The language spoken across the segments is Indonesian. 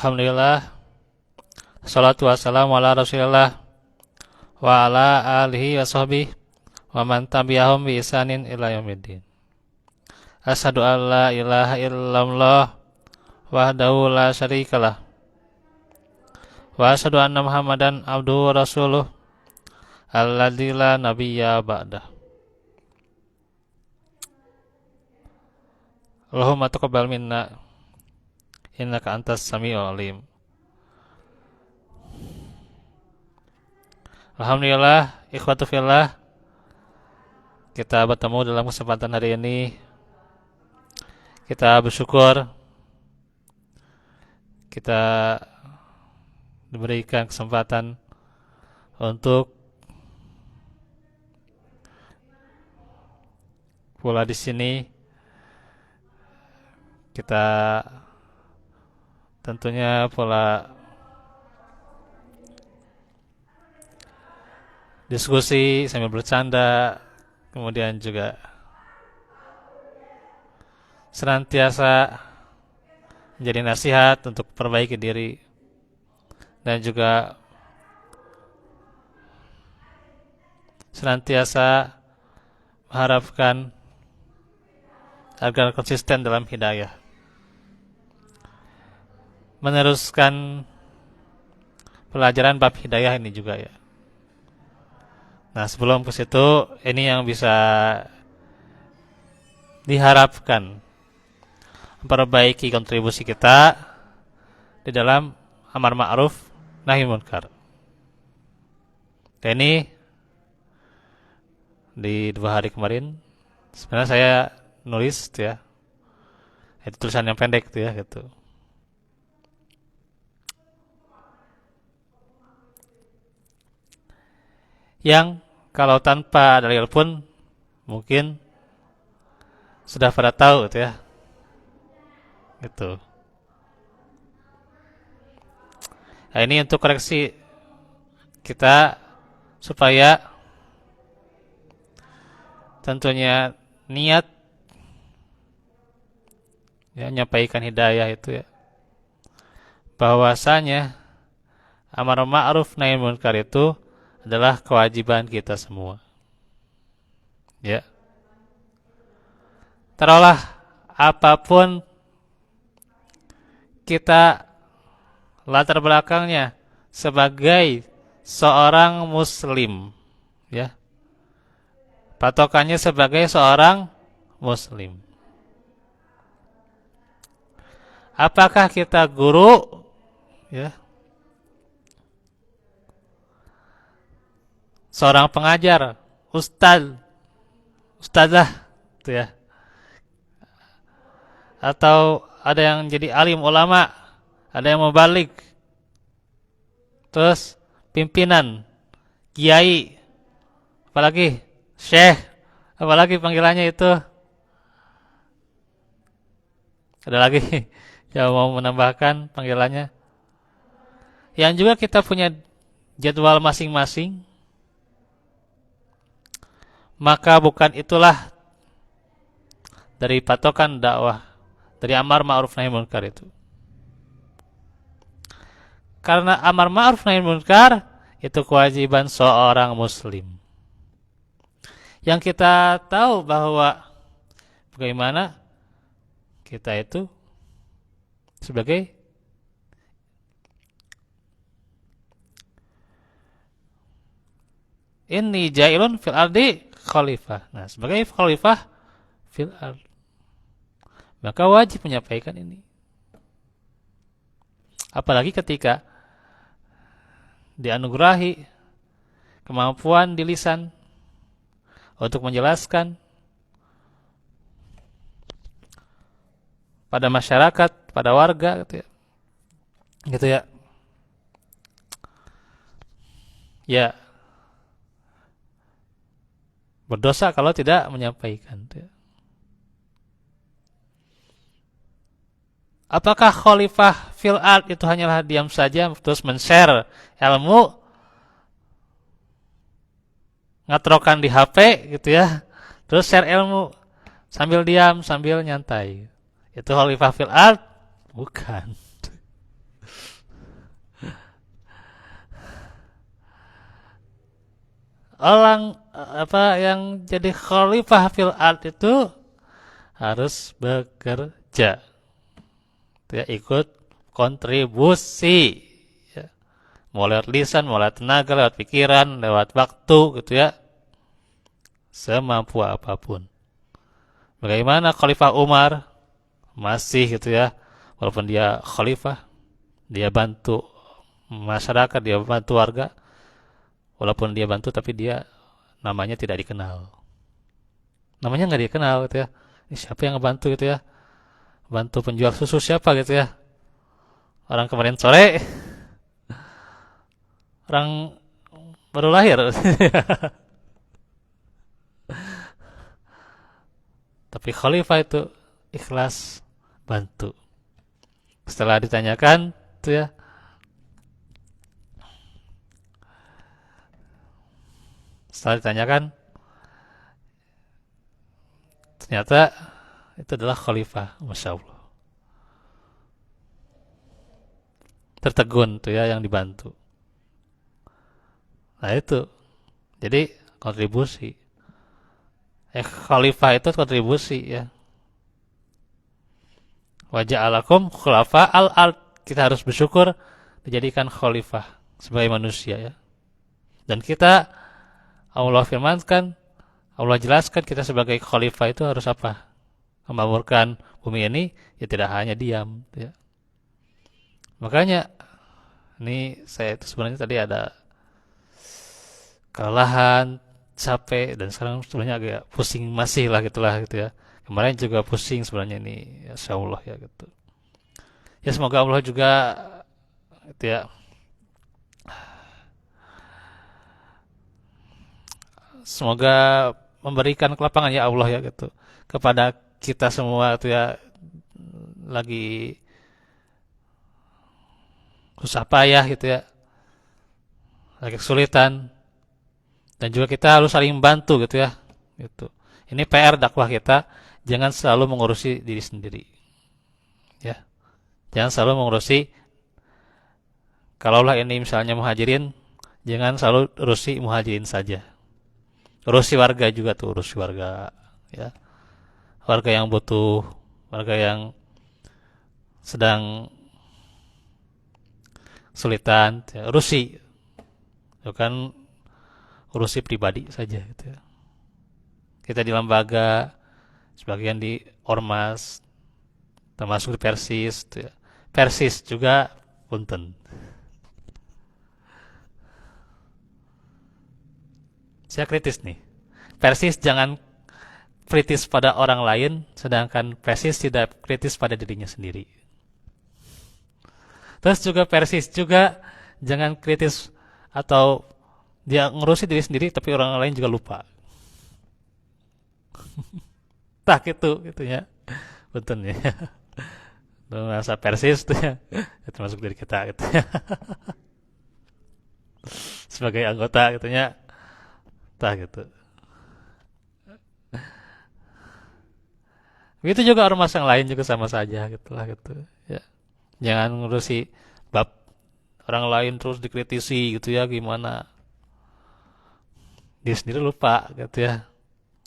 Alhamdulillah, salatu wassalamu ala rasulillah wa ala alihi wa sahbihi wa man tabi'ahum bi ihsanin ila yaumiddin. Asyhadu an la ilaha illallah wahdahu la syarikalah wa asyhadu anna Muhammadan abduhu wa rasuluh alladzi la nabiyya ba'dah. Allahumma taqabbal minna innaka antas samiul alim. Alhamdulillah, ikhwatu fillah, kita bertemu dalam kesempatan hari ini. Kita bersyukur kita diberikan kesempatan untuk pula di sini. Kita tentunya pula diskusi sambil bercanda, kemudian juga senantiasa menjadi nasihat untuk perbaiki diri, dan juga senantiasa mengharapkan agar konsisten dalam hidayah, meneruskan pelajaran bab hidayah ini juga ya. Nah, sebelum ke situ, ini yang bisa diharapkan memperbaiki kontribusi kita di dalam amar ma'ruf nahi munkar. Dan ini di 2 hari kemarin sebenarnya saya nulis ya, itu tulisan yang pendek ya gitu. Yang kalau tanpa dalil pun mungkin sudah pada tahu gitu ya. Gitu. Nah, ini untuk koreksi kita supaya tentunya niat ya menyampaikan hidayah itu ya, bahwasanya amar ma'ruf nahi munkar itu adalah kewajiban kita semua. Ya. Taruhlah apapun kita latar belakangnya sebagai seorang muslim, ya. Patokannya sebagai seorang muslim. Apakah kita guru, ya? Seorang pengajar, ustazah, gitu ya. Atau ada yang jadi alim ulama, ada yang mubalik, terus pimpinan, kiai, apalagi syekh, apalagi panggilannya itu. Ada lagi yang mau menambahkan panggilannya? Yang juga kita punya jadwal masing-masing. Maka bukan itulah dari patokan dakwah, dari amar ma'ruf nahi munkar itu. Karena amar ma'ruf nahi munkar itu kewajiban seorang muslim. Yang kita tahu bahwa bagaimana kita itu sebagai inni ja'ilun fil ardi khalifah. Nah, sebagai khalifah fil ard, maka wajib menyampaikan ini. Apalagi ketika dianugerahi kemampuan di lisan untuk menjelaskan pada masyarakat, pada warga gitu ya. Gitu ya. Ya, berdosa kalau tidak menyampaikan. Apakah khalifah fil ard itu hanyalah diam saja terus men-share ilmu, ngatrokan di HP gitu ya, terus share ilmu sambil diam, sambil nyantai? Itu khalifah fil ard? Bukan. orang yang jadi khalifah fil ard itu harus bekerja, ya, ikut kontribusi, ya. Mau lewat lisan, mau lewat tenaga, lewat pikiran, lewat waktu, gitu ya, semampu apapun. Bagaimana Khalifah Umar masih, gitu ya, walaupun dia khalifah, dia bantu masyarakat, dia bantu warga, walaupun dia bantu tapi dia namanya tidak dikenal, namanya nggak dikenal, gitu ya. Ini siapa yang ngebantu, gitu ya, bantu penjual susu siapa, gitu ya, orang kemarin sore, orang baru lahir. Tapi khalifah itu ikhlas bantu. Setelah ditanyakan tuh ya, setelah ditanyakan ternyata itu adalah khalifah, masya Allah, tertegun tuh ya yang dibantu. Nah itu, jadi kontribusi. Khalifah itu kontribusi, ya. Wajah alakum khulafa al ard, kita harus bersyukur dijadikan khalifah sebagai manusia, ya. Dan kita, Allah firmankan, Allah jelaskan kita sebagai khalifah itu harus apa? Memakmurkan bumi ini, ya tidak hanya diam, ya. Makanya ini saya itu sebenarnya tadi ada kelelahan, capek, dan sekarang sebenarnya agak pusing masih lah, gitulah, gitu ya. Kemarin juga pusing sebenarnya ini, ya, insya Allah, ya, gitu. Ya semoga Allah juga, gitu ya, semoga memberikan kelapangan, ya Allah, ya, gitu, kepada kita semua, gitu ya, lagi susah payah, gitu ya, lagi kesulitan, dan juga kita harus saling bantu, gitu ya, gitu. Ini PR dakwah kita, jangan selalu mengurusi diri sendiri, ya. Jangan selalu mengurusi, kalaulah ini misalnya muhajirin, jangan selalu urusi muhajirin saja. Urusi warga juga tuh, urusi warga, ya. Warga yang butuh, warga yang sedang kesulitan, ya, urusi. Bukan urusi pribadi saja, gitu ya. Kita di lembaga, sebagian di ormas, termasuk di Persis, gitu ya. Persis juga punten. Saya kritis nih. Persis jangan kritis pada orang lain, sedangkan Persis tidak kritis pada dirinya sendiri. Terus juga Persis juga jangan kritis atau dia ngurusi diri sendiri tapi orang lain juga lupa. Tak gitu ya. Betul ya. Masa Persis tuh ya, termasuk diri kita, gitu ya. Sebagai anggota, gitu ya. Tak gitu. Begitu juga ormas yang lain juga sama saja, gitulah, gitu ya. Jangan ngurusi bab orang lain terus dikritisi, gitu ya, gimana. Diri sendiri lupa, gitu ya.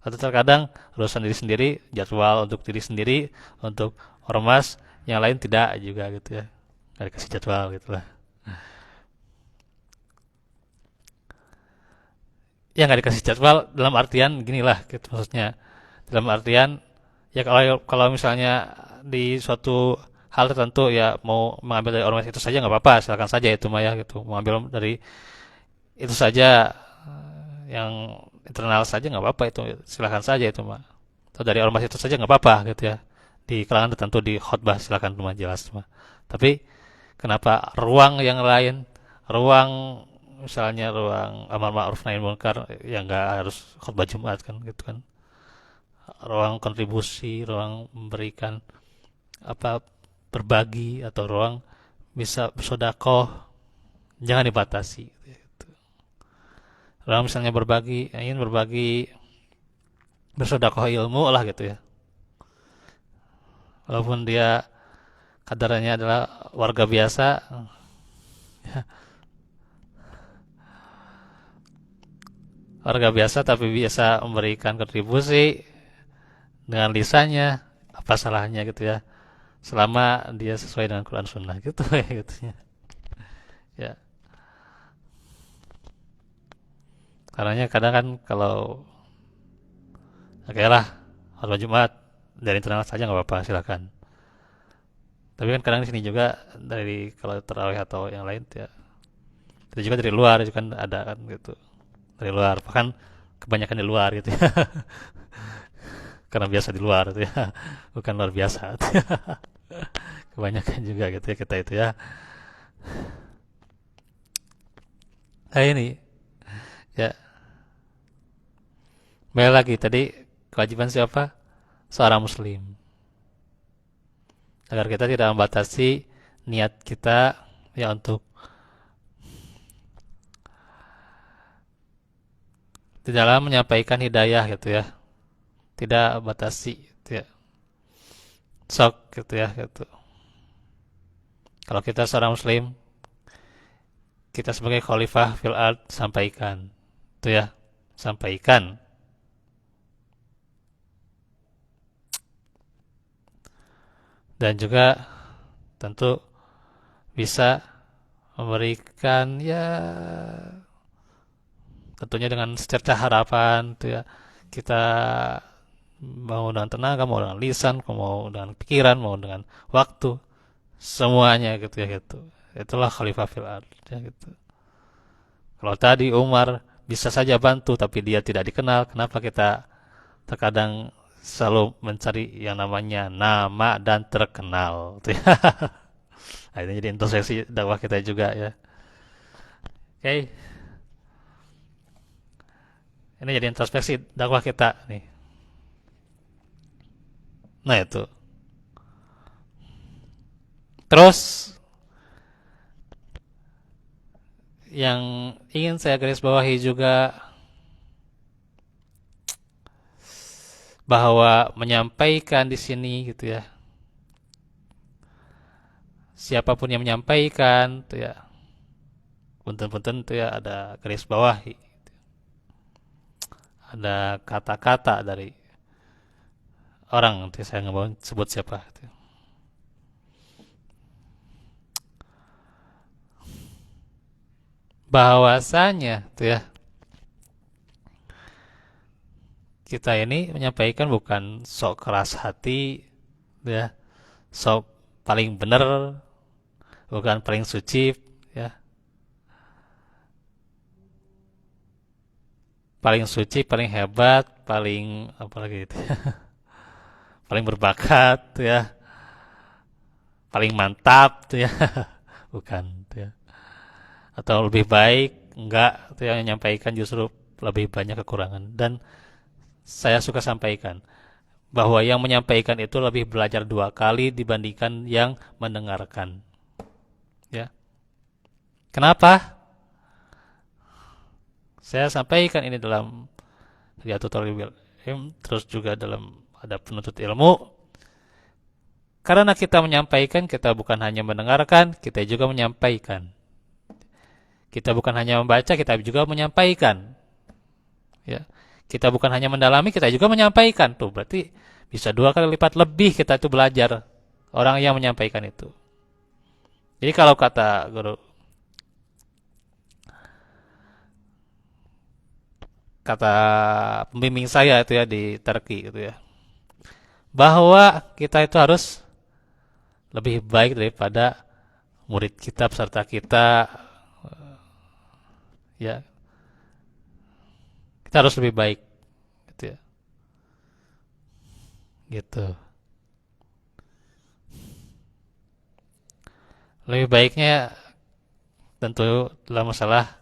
Atau terkadang urusan diri sendiri, jadwal untuk diri sendiri, untuk ormas yang lain tidak juga, gitu ya. Nggak dikasih jadwal, gitu lah. Ya nggak dikasih jadwal dalam artian gini lah, gitu maksudnya. Dalam artian, ya kalau kalau misalnya di suatu hal tertentu ya mau mengambil dari ormas itu saja nggak apa-apa, silakan saja itu mah, ya, gitu. Mengambil dari itu saja, yang internal saja nggak apa-apa, itu silakan saja itu mah. Atau dari ormas itu saja nggak apa-apa, gitu ya. Di kalangan tertentu di khotbah silakan cuma jelas mah. Tapi kenapa ruang yang lain, ruang misalnya ruang amar ma'ruf nahi munkar yang nggak harus khotbah Jumat kan, gitu kan. Ruang kontribusi, ruang memberikan apa, berbagi, atau ruang bisa bersodakoh, jangan dibatasi, gitu. Ruang misalnya berbagi, ingin berbagi, bersodakoh ilmu lah, gitu ya. Walaupun dia kadarnya adalah warga biasa, ya, warga biasa tapi bisa memberikan kontribusi dengan lisannya, apa salahnya gitu ya, selama dia sesuai dengan Quran Sunnah gitu ya gitu ya. Karena kadang kan kalau oke lah, khutbah Jumat dari internal saja nggak apa-apa, silakan. Tapi kan kadang di sini juga dari kalau terawih atau yang lain ya, itu juga dari luar itu kan ada kan gitu, dari luar, bahkan kebanyakan di luar gitu ya. Karena biasa di luar gitu ya, bukan luar biasa gitu ya. Kebanyakan juga gitu ya kita itu ya. Nah ini ya, kembali lagi tadi, kewajiban siapa? Seorang muslim, agar kita tidak membatasi niat kita ya untuk di dalam menyampaikan hidayah gitu ya, tidak batasi gitu ya, sok gitu ya gitu. Kalau kita seorang muslim, kita sebagai khalifah fil ard, sampaikan itu ya, sampaikan. Dan juga tentu bisa memberikan ya, tentunya dengan secerca harapan itu ya, kita mau dengan tenaga, mau dengan lisan, mau dengan pikiran, mau dengan waktu, semuanya gitu ya gitu. Itulah khalifah fil ard ya gitu. Kalau tadi Umar bisa saja bantu tapi dia tidak dikenal, kenapa kita terkadang selalu mencari yang namanya nama dan terkenal gitu ya. Nah, ini jadi introspeksi dakwah kita juga ya. Oke, ini jadi introspeksi dakwah kita nih. Nah itu. Terus yang ingin saya garis bawahi juga, bahwa menyampaikan di sini gitu ya, siapapun yang menyampaikan tuh ya, punten-punten tuh ya, ada garis bawahi, ada kata-kata dari orang, nanti saya nggak mau sebut siapa gitu. Bahwasanya tuh ya, kita ini menyampaikan bukan sok keras hati ya, sok paling benar, bukan paling suci ya, paling suci, paling hebat, paling apa lagi gitu ya, paling berbakat tuh ya, paling mantap tuh ya, bukan tuh ya. Atau lebih baik, enggak, tuh yang menyampaikan justru lebih banyak kekurangan. Dan saya suka sampaikan bahwa yang menyampaikan itu lebih belajar 2 kali dibandingkan yang mendengarkan ya. Kenapa? Saya sampaikan ini dalam Riyadhut Thalibul Ilm, terus juga dalam ada penuntut ilmu. Karena kita menyampaikan, kita bukan hanya mendengarkan, kita juga menyampaikan. Kita bukan hanya membaca, kita juga menyampaikan. Ya. Kita bukan hanya mendalami, kita juga menyampaikan. Tuh, berarti bisa 2 kali lipat lebih kita itu belajar orang yang menyampaikan itu. Jadi kalau kata guru, kata pembimbing saya itu ya di Turki itu ya, bahwa kita itu harus lebih baik daripada murid kita, peserta kita ya. Kita harus lebih baik gitu ya. Gitu. Lebih baiknya tentu dalam masalah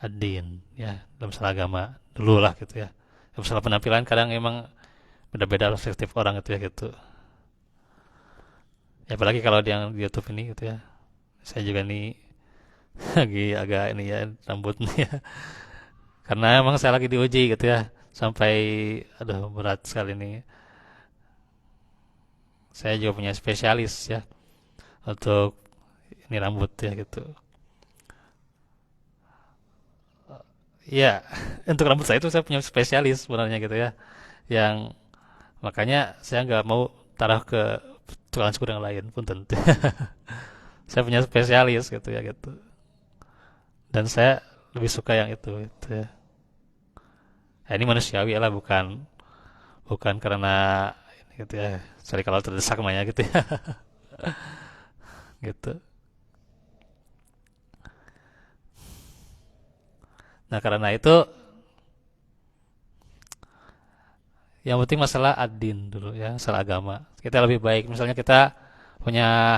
ad-din ya, dalam masalah agama dulu lah gitu ya. Dalam masalah penampilan kadang emang beda-beda perspektif orang gitu ya gitu. Ya, apalagi kalau yang di YouTube ini gitu ya. Saya juga nih lagi agak ini ya, rambut nih ya. Karena emang saya lagi diuji gitu ya. Sampai aduh berat sekali nih. Saya juga punya spesialis ya untuk ini rambut ya gitu. Ya, untuk rambut saya itu saya punya spesialis sebenarnya gitu ya. Yang makanya saya nggak mau taruh ke tukang cukur yang lain pun tentu. Saya punya spesialis gitu ya gitu. Dan saya lebih suka yang itu gitu ya. Ya, ini manusiawi lah, bukan bukan karena ini gitu ya. Sorry kalau terdesak namanya gitu ya. Gitu. Nah, karena itu yang penting masalah adin dulu ya, masalah agama. Kita lebih baik, misalnya kita punya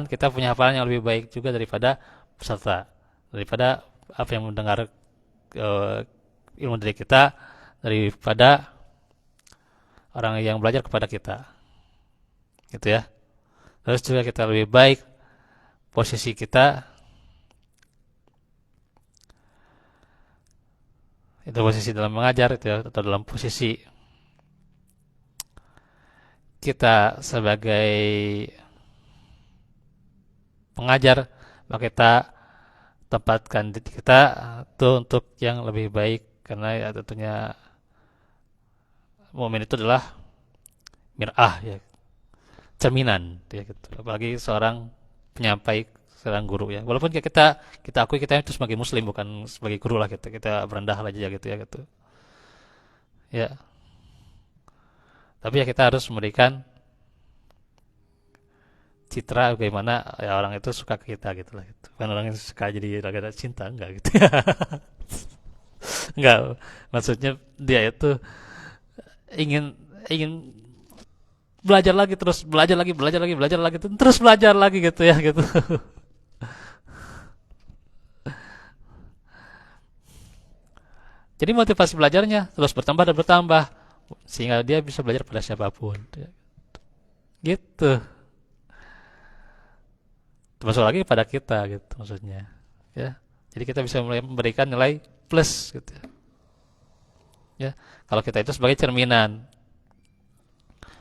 kita punya hafalan yang lebih baik juga daripada peserta, daripada apa yang mendengar eh, ilmu dari kita, daripada orang yang belajar kepada kita, gitu ya. Terus juga kita lebih baik posisi kita itu posisi dalam mengajar itu ya, atau dalam posisi kita sebagai pengajar, maka kita tempatkan diri kita itu untuk yang lebih baik, karena ya tentunya momen itu adalah mir'ah ya, cerminan ya gitu. Apalagi seorang penyampai, seorang guru ya. Walaupun kita akui kita itu sebagai muslim, bukan sebagai guru lah gitu. Kita berendah aja gitu ya gitu. Ya, tapi ya kita harus memberikan citra bagaimana ya orang itu suka ke kita gitu lah gitu. Kan orang yang suka jadi raga cinta enggak gitu ya. Enggak. Maksudnya dia itu ingin ingin belajar lagi, terus belajar lagi terus belajar lagi gitu ya gitu. Jadi motivasi belajarnya terus bertambah dan bertambah sehingga dia bisa belajar pada siapapun. Gitu. Termasuk lagi pada kita gitu maksudnya. Ya. Jadi kita bisa mulai memberikan nilai plus gitu ya. Kalau kita itu sebagai cerminan,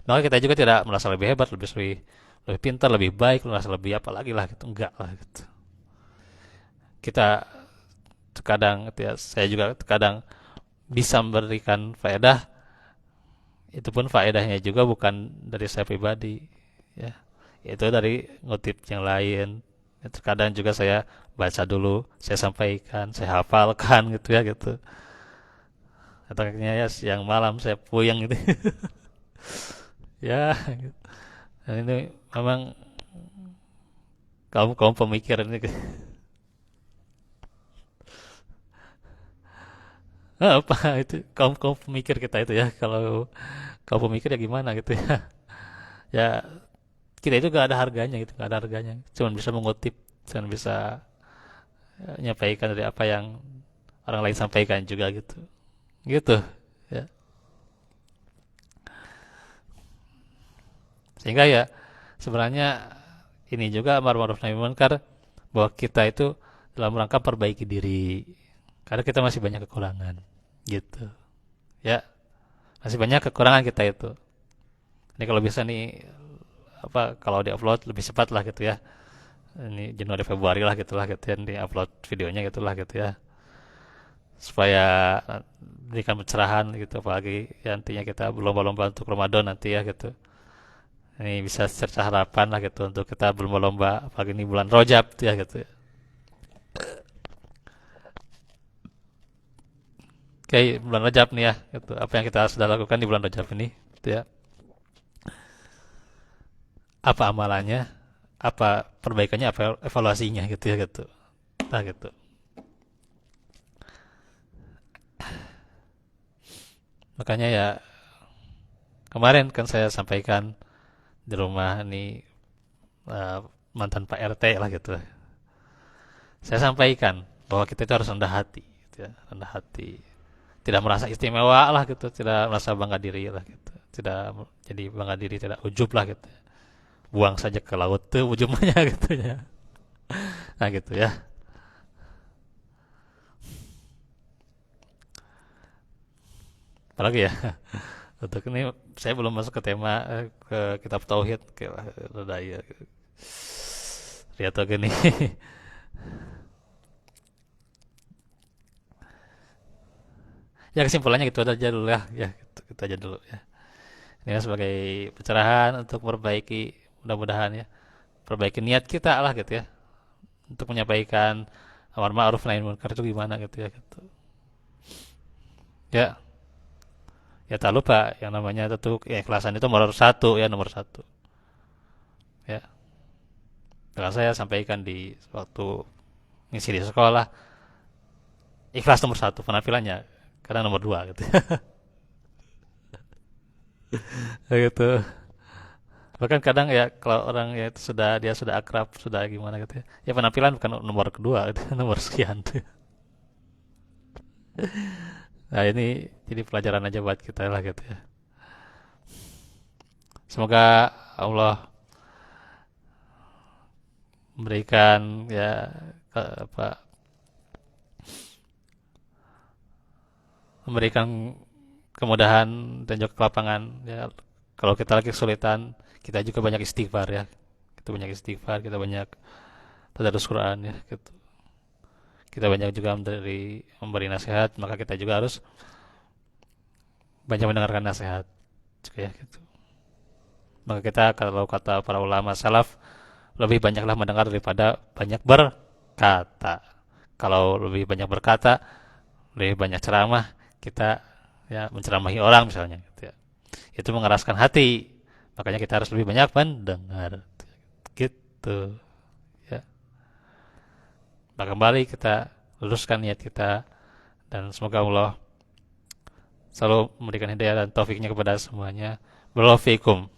maka kita juga tidak merasa lebih hebat, lebih pintar, lebih baik, merasa lebih apa lagi lah gitu. Enggak lah gitu. Kita terkadang gitu ya, saya juga terkadang bisa memberikan faedah, itu pun faedahnya juga bukan dari saya pribadi ya, itu dari ngutip yang lain. Ya, terkadang juga saya baca dulu, saya sampaikan, saya hafalkan gitu ya gitu, atau ya siang malam saya puyeng gitu. Ya gitu. Dan ini memang kaum kaum pemikir ini. Apa itu kaum kaum pemikir kita itu ya, kalau kaum pemikir ya gimana gitu ya. Ya kita itu gak ada harganya gitu, gak ada harganya, cuman bisa mengutip, cuman bisa menyampaikan dari apa yang orang lain sampaikan juga gitu gitu ya. Sehingga ya sebenarnya ini juga amar ma'ruf nahi munkar, bahwa kita itu dalam rangka perbaiki diri, karena kita masih banyak kekurangan gitu ya, masih banyak kekurangan kita itu. Ini kalau bisa nih apa, kalau di upload lebih cepat lah gitu ya, ini Januari Februari lah gitulah gitu ya, di upload videonya gitulah gitu ya, supaya berikan pencerahan gitu, apalagi ya nantinya kita berlomba-lomba untuk Ramadan nanti ya gitu. Ini bisa cerca harapan lah gitu untuk kita berlomba-lomba, apalagi ini bulan Rojab ya gitu ya. Kayak bulan Rajab nih ya gitu. Apa yang kita sudah lakukan di bulan Rajab ini gitu ya. Apa amalannya, apa perbaikannya, apa evaluasinya gitu ya gitu. Nah gitu. Makanya ya kemarin kan saya sampaikan di rumah ini, eh, mantan Pak RT lah gitu. Saya sampaikan bahwa kita itu harus rendah hati, gitu ya, rendah hati. Tidak merasa istimewa lah gitu, tidak merasa bangga diri lah gitu. Tidak jadi bangga diri, tidak ujub lah gitu. Buang saja ke laut tuh ujungnya gitu ya. Nah gitu ya. Apalagi ya. Untuk ini saya belum masuk ke tema, ke kitab tauhid ke rada ya. Lihat gini. Ya kesimpulannya gitu aja dulu ya, ya gitu aja dulu ya. Ini sebagai pencerahan untuk memperbaiki, mudah-mudahan ya, perbaiki niat kita lah gitu ya, untuk menyampaikan amar ma'ruf nahi munkar itu gimana gitu ya gitu. Ya, ya tak lupa yang namanya tentu keikhlasan itu nomor satu ya, nomor satu ya. Dengan saya sampaikan di waktu ngisi di sekolah, ikhlas nomor satu penampilannya, kadang nomor dua gitu ya gitu. Bahkan kadang ya kalau orang ya itu sudah dia sudah akrab sudah gimana gitu ya, ya penampilan bukan nomor kedua gitu, nomor sekian tuh. Nah ini jadi pelajaran aja buat kita lah gitu ya. Semoga Allah memberikan ya apa, memberikan kemudahan dan juga kelapangan ya. Kalau kita lagi kesulitan, kita juga banyak istighfar ya. Kita banyak istighfar, kita banyak tadarus Quran ya gitu. Kita banyak juga memberi nasihat, maka kita juga harus banyak mendengarkan nasihat juga ya gitu. Maka kita kalau kata para ulama salaf, lebih banyaklah mendengar daripada banyak berkata. Kalau lebih banyak berkata, lebih banyak ceramah, kita ya menceramahi orang misalnya gitu ya. Itu mengeraskan hati. Makanya kita harus lebih banyak mendengar gitu ya. Nah, kembali kita luruskan niat kita dan semoga Allah selalu memberikan hidayah dan taufiknya kepada semuanya. Barakallahu fiikum.